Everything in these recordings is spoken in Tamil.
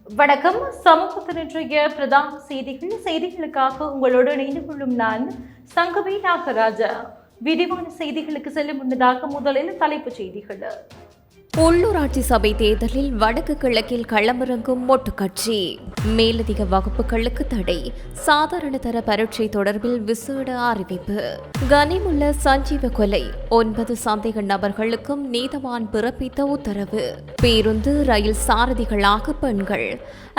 வணக்கம். சமூகத்தின் இன்றைய பிரதான செய்திகளுக்காக உங்களோடு இணைந்து கொள்ளும் நான் சங்கவி நாகராஜா. விரிவான செய்திகளுக்கு செல்லும் முன்னதாக முதலில் தலைப்புச் செய்திகள். உள்ளூராட்சி சபை தேர்தலில் வடக்கு கிழக்கில் களமிறங்கும் மொட்டு கட்சி. மேலதிக வகுப்புகளுக்கு தடை. சாதாரண தர பரீட்சை தொடர்பில் விசேட அறிவிப்பு. கனிமுள்ள சஞ்சீவ கொலை. 9 சந்தேக நபர்களுக்கும் நீதவான் பிறப்பித்த உத்தரவு. பேருந்து ரயில் சாரதிகளாக பெண்கள்.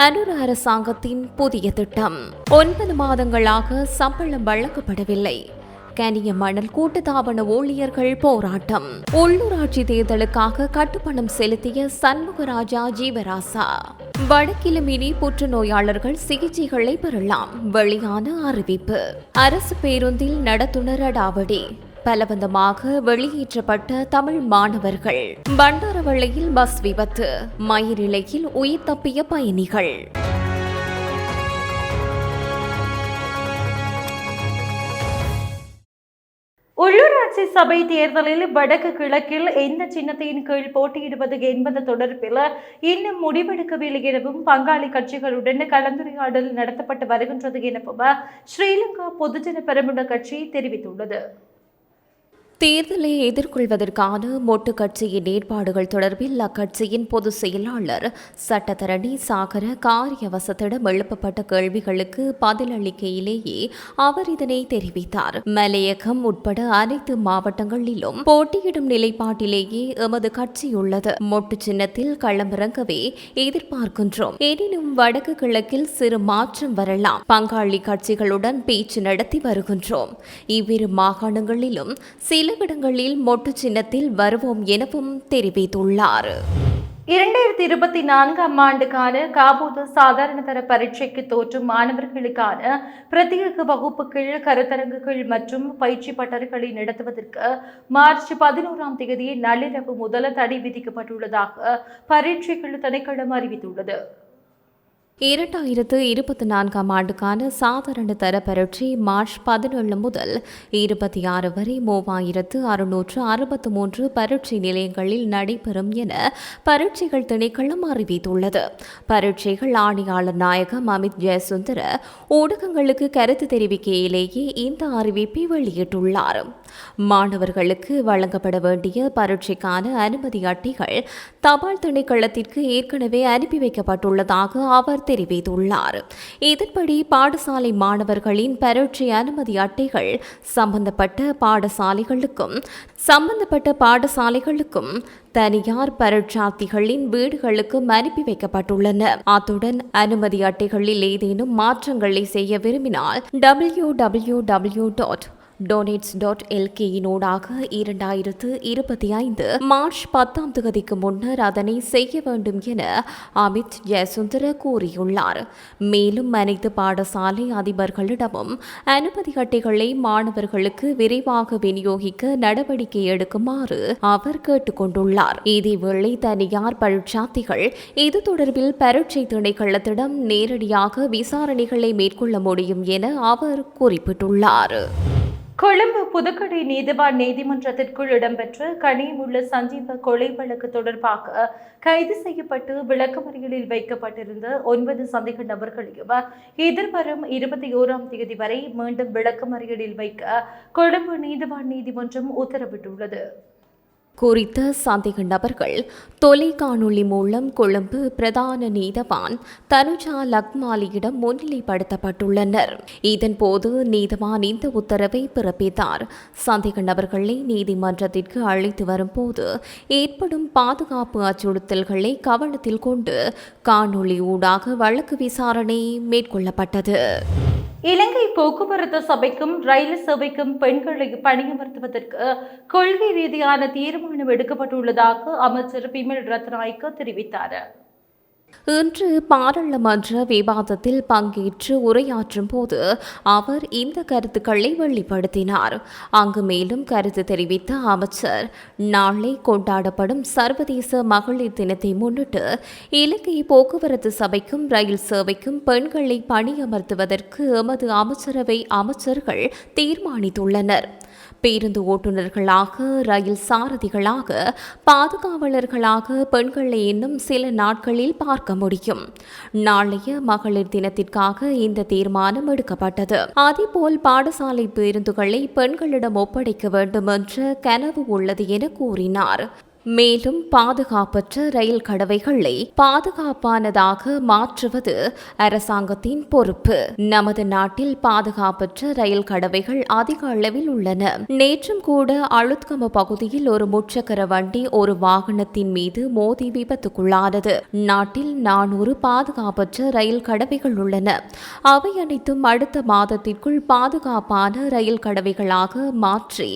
அனுர அரசாங்கத்தின் புதிய திட்டம். 9 மாதங்களாக சம்பளம் வழங்கப்படவில்லை. கனிய மணல் கூட்டுத்தாபன ஊழியர்கள் போராட்டம். உள்ளூராட்சி தேர்தலுக்காக கட்டுப்பணம் செலுத்திய சண்முகராஜா ஜீவராசா. வடக்கிலும் இனி புற்றுநோயாளர்கள் சிகிச்சைகளை பெறலாம். வெளியான அறிவிப்பு. அரசு பேருந்தில் நடத்துனர் அடாவடி. பலவந்தமாக வெளியேற்றப்பட்ட தமிழ் மாணவர்கள். பண்டாரவளையில் பஸ் விபத்து. மயிரிழையில் உயிர் தப்பிய பயணிகள். உள்ளூராட்சி சபை தேர்தலில் வடக்கு கிழக்கில் எந்த சின்னத்தின் கீழ் போட்டியிடுவது என்பது தொடர்பில் இன்னும் முடிவெடுக்கவில்லை எனவும் பங்காளி கட்சிகளுடன் கலந்துரையாடல் நடத்தப்பட்டு வருகின்றது எனவும் ஸ்ரீலங்கா பொதுஜன பெரமுன கட்சி தெரிவித்துள்ளது. தேர்தலை எதிர்கொள்வதற்கான மொட்டு கட்சியின் ஏற்பாடுகள் தொடர்பில் அக்கட்சியின் பொதுச் செயலாளர் சட்டத்தரணி சாகர காரியவசத்திடம் எழுப்பப்பட்ட கேள்விகளுக்கு பதிலளிக்கையிலேயே அவர் இதனை தெரிவித்தார். மலையகம் உட்பட அனைத்து மாவட்டங்களிலும் போட்டியிடும் நிலைப்பாட்டிலேயே எமது கட்சியுள்ளது. மொட்டு சின்னத்தில் களமிறங்கவே எதிர்பார்க்கின்றோம். எனினும் வடக்கு கிழக்கில் சிறு மாற்றம் வரலாம். பங்காளி கட்சிகளுடன் பேச்சு நடத்தி வருகின்றோம். இவ்விரு மாகாணங்களிலும் சில இடங்களில் மொட்டு சின்னத்தில் வருவோம் எனவும் தெரிவித்துள்ளார். 2024 ஆண்டுக்கான காபூது சாதாரண தர பரீட்சைக்கு தோற்றும் மாணவர்களுக்கான பிரத்யேக வகுப்புகள், கருத்தரங்குகள் மற்றும் பயிற்சி பட்டறைகளை நடத்துவதற்கு மார்ச் 11 நள்ளிரவு முதல் தடை விதிக்கப்பட்டுள்ளதாக பரீட்சைகள் திணைக்களம் அறிவித்துள்ளது. 2024 ஆண்டுக்கான சாதாரண தர பரீட்சை மார்ச் 17 முதல் 26 வரை 3663 பரீட்சை நிலையங்களில் நடைபெறும் என பரீட்சைகள் திணைக்களம் அறிவித்துள்ளது. பரீட்சைகள் ஆணையாளர் நாயகம் அமித் ஜெயசுந்தர ஊடகங்களுக்கு கருத்து தெரிவிக்கையிலேயே இந்த அறிவிப்பை வெளியிட்டுள்ளார். மாணவர்களுக்கு வழங்கப்பட வேண்டிய பரீட்சைக்கான அனுமதி அட்டைகள் தபால் திணைக்களத்திற்கு ஏற்கனவே அனுப்பி வைக்கப்பட்டுள்ளதாக அவர் தெரிவித்துள்ளார். இதன்படி பாடசாலை மாணவர்களின் பரீட்சை அனுமதி அட்டைகள் சம்பந்தப்பட்ட பாடசாலைகளுக்கும் தனியார் பரீட்சார்த்திகளின் வீடுகளுக்கும் அனுப்பி வைக்கப்பட்டுள்ளன. அத்துடன் அனுமதி அட்டைகளில் ஏதேனும் மாற்றங்களை செய்ய விரும்பினால் www.donates.lk-னூடாக 2025 மார்ச் 10 முன்னர் அதனை செய்ய வேண்டும் என அமித் ஜெயசுந்தர கூறியுள்ளார். மேலும் அனைத்து பாடசாலை அதிபர்களிடமும் அனுமதி அட்டைகளை மாணவர்களுக்கு விரைவாக விநியோகிக்க நடவடிக்கை எடுக்குமாறு அவர் கேட்டுக்கொண்டுள்ளார். இதேவேளை தனியார் பரீட்சார்த்திகள் இது தொடர்பில் பரீட்சை திணைக்களத்திடம் நேரடியாக விசாரணைகளை மேற்கொள்ள முடியும் என அவர் குறிப்பிட்டுள்ளார். கொழும்பு புதுக்கடை நீதிவான் நீதிமன்றத்திற்குள் இடம்பெற்ற கனிமுள்ள சஞ்சீவ கொலை வழக்கு தொடர்பாக கைது செய்யப்பட்டு விளக்கமறியலில் வைக்கப்பட்டிருந்த 9 சந்தேக நபர்களையும் எதிர்வரும் 21 வரை மீண்டும் விளக்கமறியலில் வைக்க கொழும்பு நீதிவான் நீதிமன்றம் உத்தரவிட்டுள்ளது. குறித்த சந்தேக நபர்கள் தொலைக்காணொலி மூலம் கொழும்பு பிரதான நீதவான் தனுஜா லக்மாலியிடம் முன்னிலைப்படுத்தப்பட்டுள்ளனர். இதன்போது நீதவான் இந்த உத்தரவை பிறப்பித்தார். சந்தேக நபர்களை நீதிமன்றத்திற்கு அழைத்து வரும்போது ஏற்படும் பாதுகாப்பு அச்சுறுத்தல்களை கவனத்தில் கொண்டு காணொலி ஊடாக வழக்கு விசாரணை மேற்கொள்ளப்பட்டது. இலங்கை போக்குவரத்து சபைக்கும் ரயில் சேவைக்கும் பெண்களை பணியமர்த்துவதற்கு கொள்கை ரீதியான தீர்மானம் எடுக்கப்பட்டுள்ளதாக அமைச்சர் பிமல் ரத்நாயக்க தெரிவித்தார். இன்று பாராளுமன்ற விவாதத்தில் பங்கேற்று உரையாற்றும் போது அவர் இந்த கருத்துக்களை வெளிப்படுத்தினார். அங்கு மேலும் கருத்து தெரிவித்த அமைச்சர், நாளை கொண்டாடப்படும் சர்வதேச மகளிர் தினத்தை முன்னிட்டு இலங்கை போக்குவரத்து சபைக்கும் ரயில் சேவைக்கும் பெண்களை பணியமர்த்துவதற்கு எமது அமைச்சரவை அமைச்சர்கள் தீர்மானித்துள்ளனர். பேருந்து ஓட்டுநர்களாக, ரயில் சாரதிகளாக, பாதுகாவலர்களாக பெண்களை இன்னும் சில நாட்களில் பார்க்க முடியும். நாளைய மகளிர் தினத்திற்காக இந்த தீர்மானம் எடுக்கப்பட்டது. அதேபோல் பாடசாலை பேருந்துகளை பெண்களிடம் ஒப்படைக்க வேண்டும் என்ற கனவு உள்ளது என கூறினார். மேலும் பாதுகாப்பற்ற ரயில் கடவைகளை பாதுகாப்பானதாக மாற்றுவது அரசாங்கத்தின் பொறுப்பு. நமது நாட்டில் பாதுகாப்பற்ற ரயில் கடவைகள் அதிக அளவில் உள்ளன. நேற்றும் கூட அளுத்கம பகுதியில் ஒரு முச்சக்கர வண்டி ஒரு வாகனத்தின் மீது மோதி விபத்துக்குள்ளானது. நாட்டில் 400 பாதுகாப்பற்ற ரயில் கடவைகள் உள்ளன. அவை அனைத்தும் அடுத்த மாதத்திற்குள் பாதுகாப்பான ரயில் கடவைகளாக மாற்றி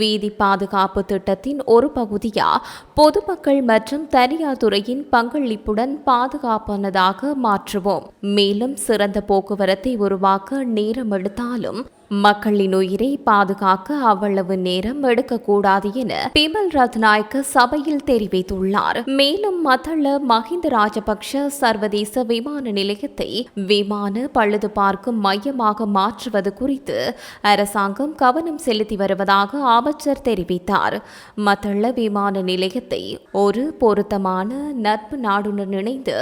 வீதி பாதுகாப்பு திட்டத்தின் ஒரு பகுதியா பொதுமக்கள் மற்றும் தனியார் துறையின் பங்களிப்புடன் பாதுகாப்பானதாக மாற்றுவோம். மேலும் சிறந்த போக்குவரத்தை உருவாக்க நேரம் எடுத்தாலும் மக்களின் உயிரை பாதுகாக்க அவ்வளவு நேரம் எடுக்கக்கூடாது என பிமல் ரத்நாயக்க சபையில் தெரிவித்துள்ளார். மேலும் மத்தள மஹிந்த ராஜபக்ஷ சர்வதேச விமான நிலையத்தை விமான பழுது பார்க்கும் மையமாக மாற்றுவது குறித்து அரசாங்கம் கவனம் செலுத்தி வருவதாக அமைச்சர் தெரிவித்தார். மத்தள விமான நிலையத்தை ஒரு பொருத்தமான நட்பு நாடுடன் இணைந்து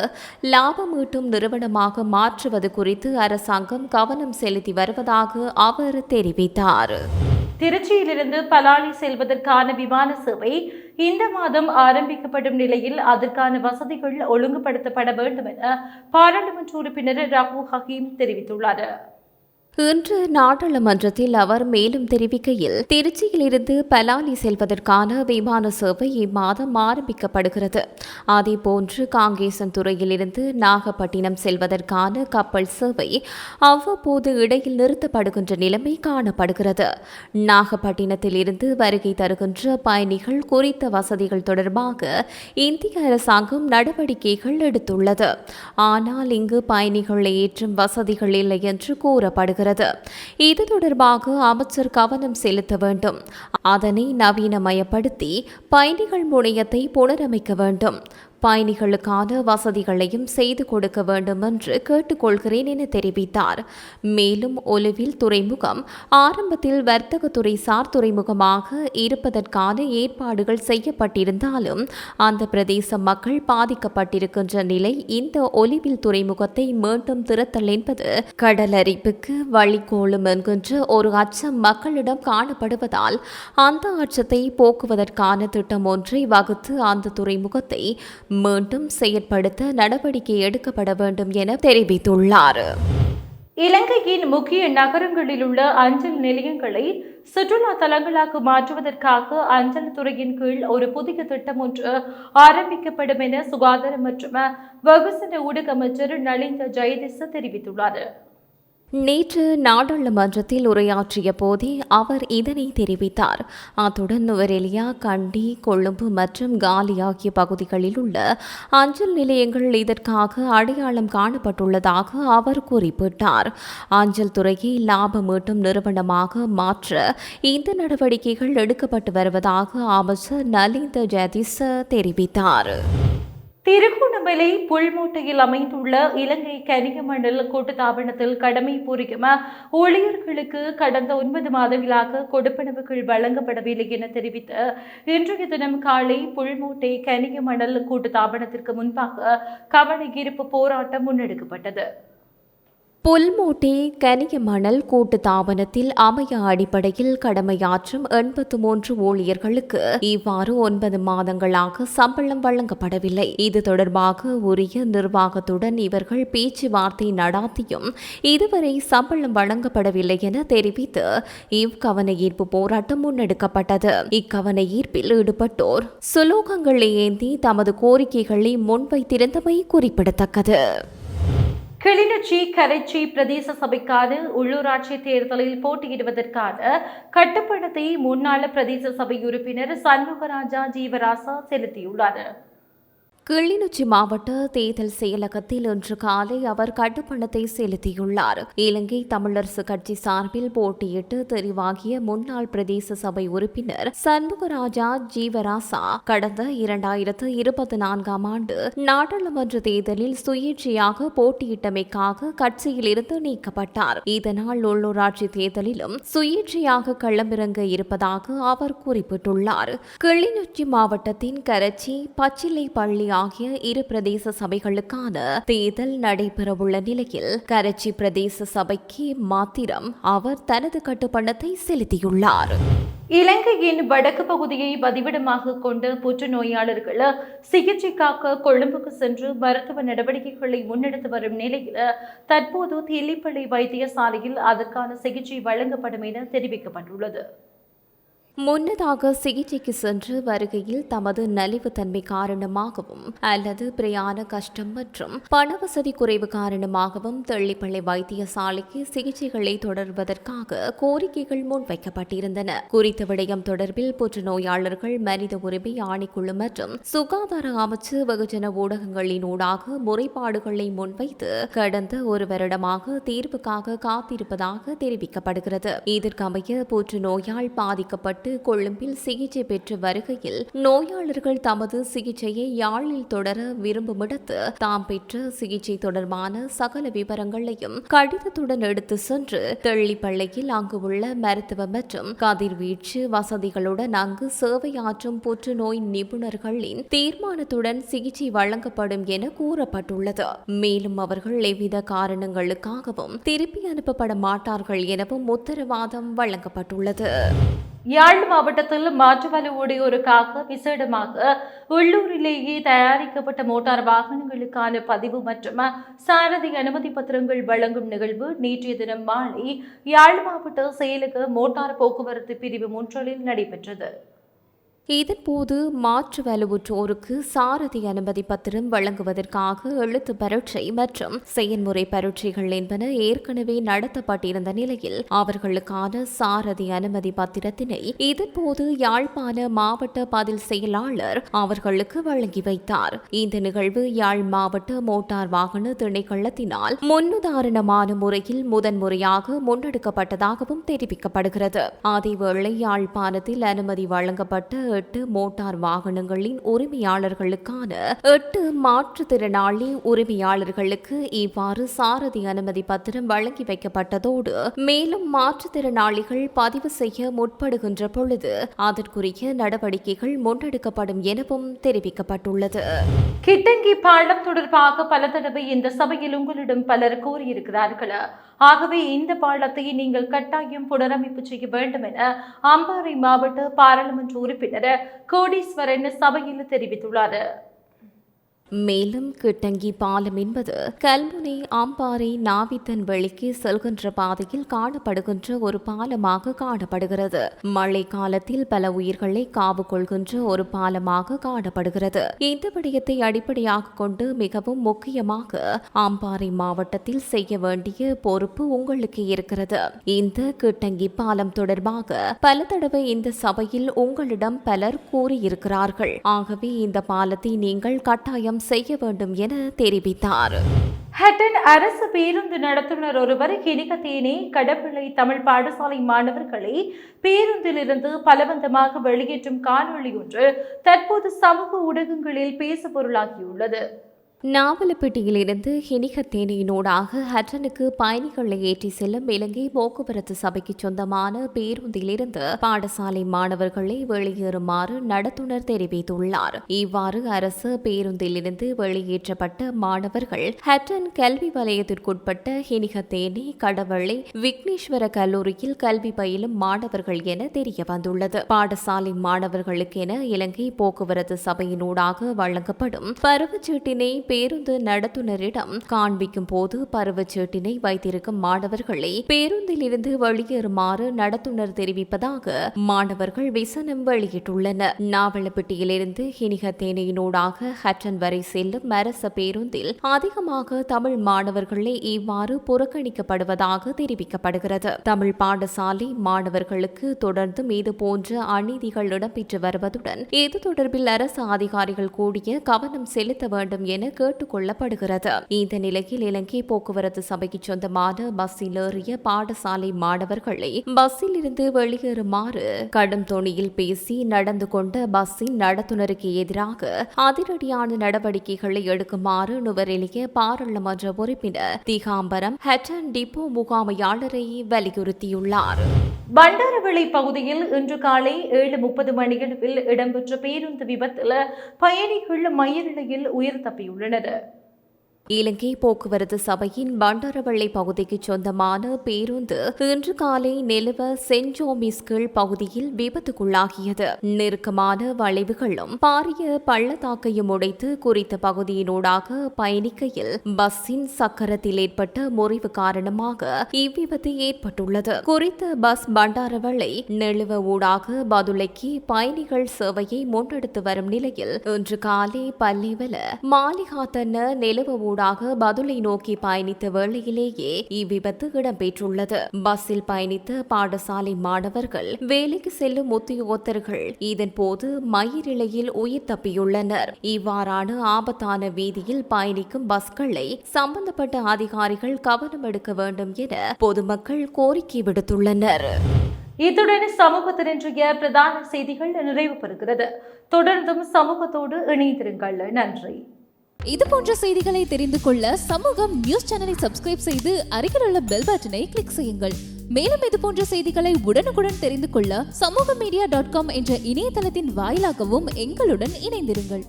லாபம் ஈட்டும் நிறுவனமாக மாற்றுவது குறித்து அரசாங்கம் கவனம் செலுத்தி வருவதாக அவர் தெரிவித்தார். திருச்சியிலிருந்து பலாலி செல்வதற்கான விமான சேவை இந்த மாதம் ஆரம்பிக்கப்படும் நிலையில் அதற்கான வசதிகள் ஒழுங்குபடுத்தப்பட வேண்டும் என பாராளுமன்ற உறுப்பினர் ரகு ஹக்கீம் தெரிவித்துள்ளார். இன்று நாடாளுமன்றத்தில் அவர் மேலும் தெரிவிக்கையில், திருச்சியிலிருந்து பலாலி செல்வதற்கான விமான சேவை இம்மாதம் ஆரம்பிக்கப்படுகிறது. அதேபோன்று காங்கேசன்துறையிலிருந்து நாகப்பட்டினம் செல்வதற்கான கப்பல் சேவை அவ்வப்போது இடையில் நிறுத்தப்படுகின்ற நிலைமை காணப்படுகிறது. நாகப்பட்டினத்தில் இருந்து வருகை தருகின்ற பயணிகள் குறித்த வசதிகள் தொடர்பாக இந்திய அரசாங்கம் நடவடிக்கைகள் எடுத்துள்ளது. ஆனால் இங்கு பயணிகளை ஏற்றும் வசதிகள் இல்லை என்று கூறப்படுகிறது. இது தொடர்பாக அமைச்சர் கவனம் செலுத்த வேண்டும். அதனை நவீனமயப்படுத்தி பயணிகள் முனையத்தை புனரமைக்க வேண்டும். பயணிகளுக்கான வசதிகளையும் செய்து கொடுக்க வேண்டும் என்று கேட்டுக்கொள்கிறேன் என தெரிவித்தார். மேலும் ஒலுவில் துறைமுகம் ஆரம்பத்தில் வர்த்தகத்துறை சார் துறைமுகமாக இருப்பதற்கான ஏற்பாடுகள் செய்யப்பட்டிருந்தாலும் அந்த பிரதேச மக்கள் பாதிக்கப்பட்டிருக்கின்ற நிலை இந்த ஒலிவில் துறைமுகத்தை மீண்டும் திறத்தல் என்பது கடலரிப்புக்கு வழிகோலும் என்கின்ற ஒரு அச்சம் மக்களிடம் காணப்படுவதால் அந்த அச்சத்தை போக்குவதற்கான திட்டம் ஒன்றை வகுத்து அந்த துறைமுகத்தை மீண்டும் செயற்படுத்த நடவடிக்கை எடுக்கப்பட வேண்டும் என தெரிவித்துள்ளார். இலங்கையின் முக்கிய நகரங்களில் உள்ள அஞ்சல் நிலையங்களை சுற்றுலா தலங்களாக மாற்றுவதற்காக அஞ்சல் துறையின் கீழ் ஒரு புதிய திட்டம் ஒன்று ஆரம்பிக்கப்படும் என சுகாதார மற்றும் வெகுஜன ஊடக அமைச்சர் நலிந்த ஜெயதிச தெரிவித்துள்ளார். நேற்று நாடாளுமன்றத்தில் உரையாற்றிய போதே அவர் இதனை தெரிவித்தார். அத்துடன் நுவரெலியா, கண்டி, கொழும்பு மற்றும் காலி ஆகிய பகுதிகளில் உள்ள அஞ்சல் நிலையங்கள் இதற்காக அடையாளம் காணப்பட்டுள்ளதாக அவர் குறிப்பிட்டார். அஞ்சல் துறையை லாபம் ஈட்டும் நிறுவனமாக மாற்ற இந்த நடவடிக்கைகள் எடுக்கப்பட்டு வருவதாக அமைச்சர் நலிந்த ஜெயதிச தெரிவித்தார். திருகோணமலை புல்மோட்டையில் அமைந்துள்ள இலங்கை கனிமண்டல் கூட்டுத்தாபனத்தில் கடமை புரியும் ஊழியர்களுக்கு கடந்த 9 மாதங்களாக கொடுப்பனவுகள் வழங்கப்படவில்லை என தெரிவித்து இன்றைய தினம் காலை புல்மோட்டை கனிமண்டல் கூட்டுத்தாபனத்திற்கு முன்பாக கவனஈர்ப்பு போராட்டம் முன்னெடுக்கப்பட்டது. புல்மோட்டை கனியமணல் கூட்டு தாபனத்தில் அமைய அடிப்படையில் கடமையாற்றும் 83 ஊழியர்களுக்கு இவ்வாறு 9 மாதங்களாக சம்பளம் வழங்கப்படவில்லை. இது தொடர்பாக உரிய நிர்வாகத்துடன் இவர்கள் பேச்சுவார்த்தை நடாத்தியும் இதுவரை சம்பளம் வழங்கப்படவில்லை என தெரிவித்து இவ்வகவன ஈர்ப்பு போராட்டம் முன்னெடுக்கப்பட்டது. இக்கவன ஈர்ப்பில் ஈடுபட்டோர் சுலோகங்களை ஏந்தி தமது கோரிக்கைகளை முன்வைத்திருந்தமை குறிப்பிடத்தக்கது. கிளிநொச்சி கரைச்சி பிரதேச சபைக்கான உள்ளூராட்சி தேர்தலில் போட்டியிடுவதற்கான கட்டுப்பணத்தை முன்னாள் பிரதேச சபை உறுப்பினர் சண்முகராஜா ஜீவராசா செலுத்தியுள்ளார். கிளிநொச்சி மாவட்ட தேர்தல் செயலகத்தில் இன்று காலை அவர் கட்டுப்பணத்தை செலுத்தியுள்ளார். இலங்கை தமிழரசு கட்சி சார்பில் போட்டியிட்டு தெரிவாகிய முன்னாள் பிரதேச சபை உறுப்பினர் சண்முகராஜா ஜீவராசா கடந்த 2024ஆம் ஆண்டு நாடாளுமன்ற தேர்தலில் சுயேட்சையாக போட்டியிட்டமைக்காக கட்சியில் இருந்து நீக்கப்பட்டார். இதனால் உள்ளூராட்சி தேர்தலிலும் சுயேட்சையாக களமிறங்க இருப்பதாக அவர் குறிப்பிட்டுள்ளார். கிளிநொச்சி மாவட்டத்தின் கரச்சி பச்சிலை பள்ளி ஆகிய இரு பிரதேச சபைகளுக்கான தேர்தல் நடைபெறவுள்ள நிலையில் கரச்சி பிரதேச சபைக்கு மாத்திரம் அவர் தனது கட்டுப்பணத்தை செலுத்தியுள்ளார். இலங்கையின் வடக்கு பகுதியை பதிவிடமாக கொண்ட புற்றுநோயாளர்கள் சிகிச்சைக்காக கொழும்புக்கு சென்று மருத்துவ நடவடிக்கைகளை முன்னெடுத்து வரும் நிலையில் தற்போது தில்லிப்பள்ளி வைத்தியசாலையில் அதற்கான சிகிச்சை வழங்கப்படும் என தெரிவிக்கப்பட்டுள்ளது. முன்னதாக சிகிச்சைக்கு சென்று வருகையில் தமது நலிவுத்தன்மை காரணமாகவும் அல்லது பிரயாண கஷ்டம் மற்றும் பணவசதி குறைவு காரணமாகவும் தெள்ளிப்பள்ளி வைத்தியசாலைக்கு சிகிச்சைகளை தொடர்வதற்காக கோரிக்கைகள் முன்வைக்கப்பட்டிருந்தன. குறித்த விடயம் தொடர்பில் புற்றுநோயாளர்கள் மனித உரிமை ஆணைக்குழு மற்றும் சுகாதார அமைச்சு வெகுஜன ஊடகங்களின் ஊடாக முறைப்பாடுகளை முன்வைத்து கடந்த ஒரு வருடமாக தீர்வுக்காக காத்திருப்பதாக தெரிவிக்கப்படுகிறது. இதற்கமைய புற்றுநோயால் பாதிக்கப்பட்டு கொழும்பில் சிகிச்சை பெற்று வருகையில் நோயாளர்கள் தமது சிகிச்சையை யாழில் தொடர விரும்புமிடத்து தாம் பெற்ற சிகிச்சை தொடர்பான சகல விவரங்களையும் கடிதத்துடன் எடுத்து சென்று தெள்ளிப்பள்ளியில் அங்கு உள்ள மருத்துவ மற்றும் கதிர்வீச்சு வசதிகளுடன் அங்கு சேவையாற்றும் புற்றுநோய் நிபுணர்களின் தீர்மானத்துடன் சிகிச்சை வழங்கப்படும் என கூறப்பட்டுள்ளது. மேலும் அவர்கள் எவ்வித காரணங்களுக்காகவும் திருப்பி அனுப்பப்பட மாட்டார்கள் எனவும் உத்தரவாதம் வழங்கப்பட்டுள்ளது. யாழ் மாவட்டத்தில் மாற்றுவலு உடையோருக்காக விசேடமாக உள்ளூரிலேயே தயாரிக்கப்பட்ட மோட்டார் வாகனங்களுக்கான பதிவு மற்றும் சாரதி அனுமதி பத்திரங்கள் வழங்கும் நிகழ்வு நேற்றைய தினம் மாலை யாழ் மாவட்ட செயலக மோட்டார் போக்குவரத்து பிரிவு 3 நடைபெற்றது. இதன்போது மாற்று வலுவுற்றோருக்கு சாரதி அனுமதி பத்திரம் வழங்குவதற்காக எழுத்து பரீட்சை மற்றும் செயன்முறை பரீட்சைகள் என்பன ஏற்கனவே நடத்தப்பட்டிருந்த நிலையில் அவர்களுக்கான சாரதி அனுமதி பத்திரத்தினை இதன்போது யாழ்ப்பாண மாவட்ட பதில் செயலாளர் அவர்களுக்கு வழங்கி வைத்தார். இந்த நிகழ்வு யாழ் மாவட்ட மோட்டார் வாகன திணைக்களத்தினால் முன்னுதாரணமான முறையில் முதன்முறையாக முன்னெடுக்கப்பட்டதாகவும் தெரிவிக்கப்படுகிறது. அதேவேளை யாழ்ப்பாணத்தில் அனுமதி வழங்கப்பட்ட 8 மோட்டார் வாகனங்களின் உரிமையாளர்களுக்கான 8 மாற்றுத்திறனாளி உரிமையாளர்களுக்கு இவ்வாறு சாரதி அனுமதி பத்திரம் வழங்கி வைக்கப்பட்டதோடு மேலும் மாற்றுத்திறனாளிகள் பதிவு செய்ய முற்படுகின்ற பொழுது அதற்குரிய நடவடிக்கைகள் முன்னெடுக்கப்படும் எனவும் தெரிவிக்கப்பட்டுள்ளது. கிட்டங்கி பாலம் தொடர்பாக பல தடவை இந்த சபையில் உங்களிடம் பலர் கூறியிருக்கிறார்கள். ஆகவே இந்த பாலத்தை நீங்கள் கட்டாயம் புனரமைப்பு செய்ய வேண்டும் என அம்பாறை மாவட்ட பாராளுமன்ற உறுப்பினர் கோடீஸ்வரன் சபையில் தெரிவித்துள்ளார். மேலும் கிட்டங்கி பாலம் என்பது கல்முனை அம்பாறை நாவித்தன் வெளிக்கு செல்கின்ற பாதையில் காணப்படுகின்ற ஒரு பாலமாக காணப்படுகிறது. மழை காலத்தில் பல உயிர்களை காவு கொள்கின்ற ஒரு பாலமாக காணப்படுகிறது. இந்த விடயத்தை அடிப்படையாக கொண்டு மிகவும் முக்கியமாக அம்பாறை மாவட்டத்தில் செய்ய வேண்டிய பொறுப்பு உங்களுக்கு இருக்கிறது. இந்த கிட்டங்கி பாலம் தொடர்பாக பல தடவை இந்த சபையில் உங்களிடம் பலர் கூறியிருக்கிறார்கள். ஆகவே இந்த பாலத்தை நீங்கள் கட்டாயம் செய்ய வேண்டும் என தெரிவித்தார். ஹட்டன் அரசு பேருந்து நடத்துனர் ஒருவர் கிணிகத்தேனே கடப்பிள்ளை தமிழ் பாடசாலை மாணவர்களை பேருந்திலிருந்து பலவந்தமாக வெளியேற்றும் காணொளி ஒன்று தற்போது சமூக ஊடகங்களில் பேசுபொருளாகியுள்ளது. நாவலப்பட்டியிலிருந்து ஹினிகத்தேனியினூடாக ஹட்டனுக்கு பயணிகளை ஏற்றி செல்லும் இலங்கை போக்குவரத்து சபைக்கு சொந்தமான பேருந்திலிருந்து பாடசாலை மாணவர்களை வெளியேறுமாறு நடத்துனர் தெரிவித்துள்ளார். இவ்வாறு அரசு பேருந்திலிருந்து வெளியேற்றப்பட்ட மாணவர்கள் ஹட்டன் கல்வி வலயத்திற்குட்பட்ட ஹினிகத்தேனி கடவள்ளை விக்னேஸ்வர கல்லூரியில் கல்வி பயிலும் மாணவர்கள் என தெரிய வந்துள்ளது. பாடசாலை மாணவர்களுக்கென இலங்கை போக்குவரத்து சபையினூடாக வழங்கப்படும் பருவச்சீட்டினை பேருந்து நடத்துனரிடம் காண்பிக்கும் போது பருவச்சீட்டினை வைத்திருக்கும் மாணவர்களை பேருந்தில் இருந்து வெளியேறுமாறு நடத்துனர் தெரிவிப்பதாக மாணவர்கள் விசனம் வெளியிட்டுள்ளனர். நாவலப்பிட்டியிலிருந்து ஹினிகத்தேனையினூடாக ஹட்டன் வரை செல்லும் அரச பேருந்தில் அதிகமாக தமிழ் மாணவர்களே இவ்வாறு புறக்கணிக்கப்படுவதாக தெரிவிக்கப்படுகிறது. தமிழ் பாடசாலை மாணவர்களுக்கு தொடர்ந்தும் இதுபோன்ற அநீதிகள் இடம்பெற்று வருவதுடன் இது தொடர்பில் அரசு அதிகாரிகள் கூடிய கவனம் செலுத்த வேண்டும் என கேட்டுக் கொள்ளப்படுகிறது. இந்த நிலையில் இலங்கை போக்குவரத்து சபைக்கு சொந்தமான பஸ்ஸில் ஏறிய பாடசாலை மாணவர்களை பஸ்ஸில் இருந்து வெளியேறுமாறு கடும் தொனியில் பேசி நடந்து கொண்ட பஸ்ஸின் நடத்துனருக்கு எதிராக அதிரடியான நடவடிக்கைகளை எடுக்குமாறு நுவரெலிய பாராளுமன்ற உறுப்பினர் திகாம்பரம் ஹட்டன் டிப்போ முகாமையாளரை வலியுறுத்தியுள்ளார். பண்டாரவளை பகுதியில் இன்று காலை 7:30 மணியளவில் இடம்பெற்ற பேருந்து விபத்தில் பயணிகள் மயிரிழையில் உயிர் தப்பியுள்ளனர். இலங்கை போக்குவரத்து சபையின் பண்டாரவளை பகுதிக்கு சொந்தமான பேருந்து இன்று காலை நெலுவ சென்ட் ஜோமிஸ் கீழ் பகுதியில் விபத்துக்குள்ளாகியது. நெருக்கமான வளைவுகளும் பாரிய பள்ளத்தாக்கையும் உடைத்து குறித்த பகுதியினூடாக பயணிக்கையில் பஸ்ஸின் சக்கரத்தில் ஏற்பட்ட முறிவு காரணமாக இவ்விபத்து ஏற்பட்டுள்ளது. குறித்த பஸ் பண்டாரவளை நெலுவ ஊடாக பதுளைக்கு பயணிகள் சேவையை முன்னெடுத்து வரும் நிலையில் இன்று காலை பல்லிவல மாலிகாத்தன நெலுவ பதுளை நோக்கி பயணித்த வேளையிலேயே இவ்விபத்து இடம்பெற்றுள்ளது. பஸ்ஸில் பயணித்த பாடசாலை மாணவர்கள் வேலைக்கு செல்லும் உத்தியோகத்தர்கள் இதன் போது மயிரிழையில் உயிர் தப்பியுள்ளனர். இவ்வாறான ஆபத்தான வீதியில் பயணிக்கும் பஸ்களை சம்பந்தப்பட்ட அதிகாரிகள் கவனம் எடுக்க வேண்டும் என பொதுமக்கள் கோரிக்கை விடுத்துள்ளனர். இத்துடன் சமூகத்தின் இன்றைய பிரதான செய்திகள் நிறைவு பெறுகிறது. தொடர்ந்தும் சமூகத்தோடு இணைந்திருங்கள். நன்றி. இது போன்ற செய்திகளை தெரிந்து கொள்ள சமூகம் நியூஸ் சேனலை சப்ஸ்கிரைப் செய்து அருகில் உள்ள பெல் பட்டனை கிளிக் செய்யுங்கள். மேலும் இது போன்ற செய்திகளை உடனுக்குடன் தெரிந்து கொள்ள சமூகமீடியா.com என்ற இணையதளத்தின் வாயிலாகவும் எங்களுடன் இணைந்திருங்கள்.